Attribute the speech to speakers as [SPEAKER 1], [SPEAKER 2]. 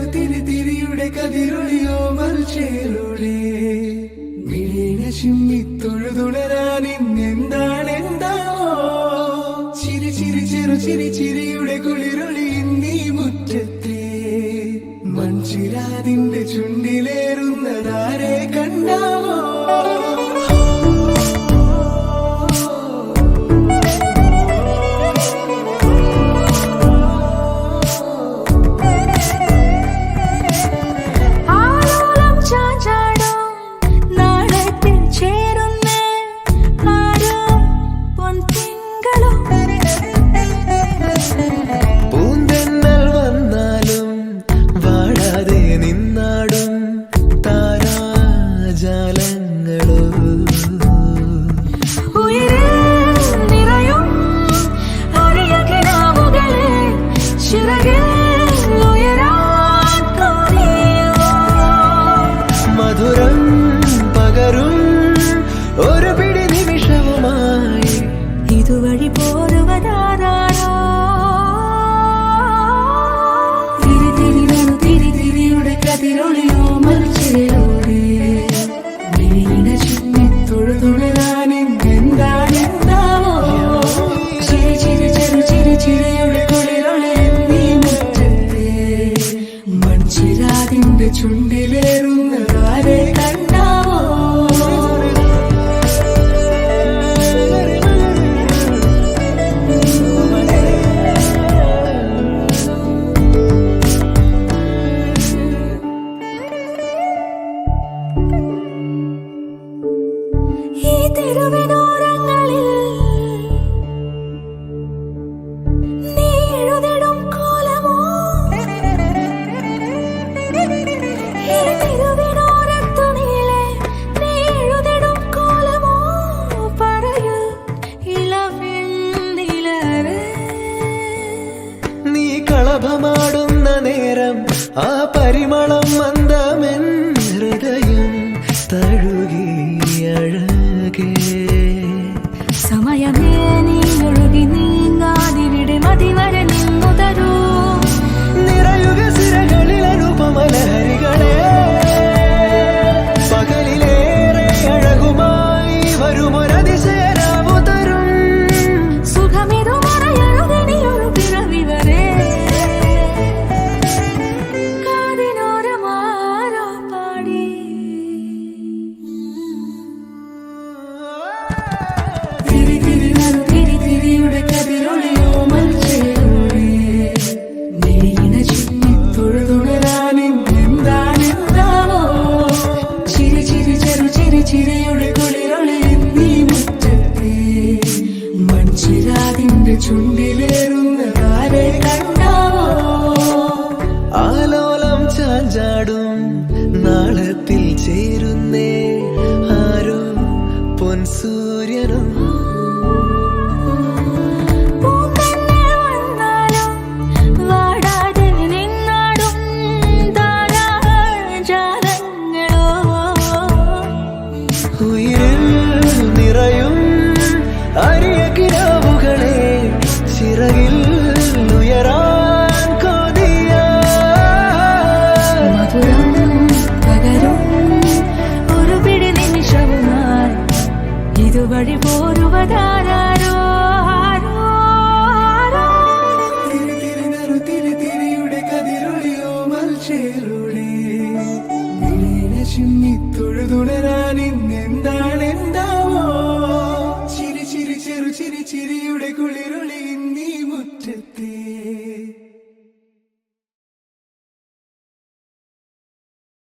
[SPEAKER 1] തിരിയുടെ കതിരൊളിയോ മൽച്ചേരുടെ മിഴിന ചിമ്മി തൊഴുതുണരാൻ ഇന്നെന്താണെന്താവോ ചിരി ചിരി ചിരിയുടെ കുളിരൊളി നീ മുറ്റത്തെ മൺചിരാതിന്റെ ചുണ്ടിലേറുന്നതാരെ കണ്ടാവോ മധുരം പകരും ഒരു പിടി നിമിഷവുമായി
[SPEAKER 2] ഇതുവഴി പോരുവതാരോ തിരിയുടെ കതിരൊളിയോ മൽച്ചേരുടെ മിഴിന ചിമ്മി തൊഴുതുണരാൻ എന്താണെന്താവോ ചിരിയുടെ കുളിരൊളി നീ മുറ്റത്തെ മൺചിരാതിന്റെ ചുണ്ടിലേറുന്നതാരെ കണ്ടാവോ ഈ തെരുവിനോരങ്ങളിൽ നീ എഴുതിടും കോലമോ ഈ തെരുവിനോരത്തു നീളെ നീ എഴുതിടും കോലമോ പറയൂ ഇളവെണ്ണിലവേ
[SPEAKER 1] നീ കളഭമാടുന്ന നേരം ആ പരിമളം മന്ദമെൻ ഹൃദയം തഴുകി അഴകേ
[SPEAKER 2] സമയമേ നീ ഒഴുകി നീങ്ങാതിവിടെ മതിവരെ നിന്നു തരൂ
[SPEAKER 1] നിറയുക സിരകളിൽ അനുപമലഹരികളെ പകലിലേറെ അഴകുമായി വരുമൊരതിശയരാവു തരും
[SPEAKER 2] സുഖമിതു മറയഴുകനിയൊരു പിറവി വരെ കാതിനോരമാരോ പാടി തിരിയുടെ കതിരൊളിയോ മൽച്ചേരുടെ മിഴിന ചിമ്മി തൊഴുതുണരാൻ എന്താണെന്താവോ ചിരിയുടെ കുളിരൊളി നീ മുറ്റത്തെ മൺചിരാതിന്റെ ചുണ്ടിലേറുന്നതാരെ കണ്ടാവോ
[SPEAKER 1] ആലോലം ചാഞ്ചാടും നാളത്തിൽ ചേരുന്നേ ആരോ പൊൻസൂര്യനും ഉയിരിൽ നിറയും അരിയ കിനാവുകളെ ചിറകിൽ ഉയരാൻ കൊതിയ
[SPEAKER 2] മധുരം പകരും ഒരു പിടി നിമിഷവുമായി ഇതുവഴി പോരുവതാരോ
[SPEAKER 1] തിരിയുടെ കതിരൊളിയോ മൽച്ചേരുടെ മിഴിന ചിമ്മി തൊഴുതുണരാൻ ഇന്നെന്താണെന്താവോ ചിരിയുടെ കുളിരൊളി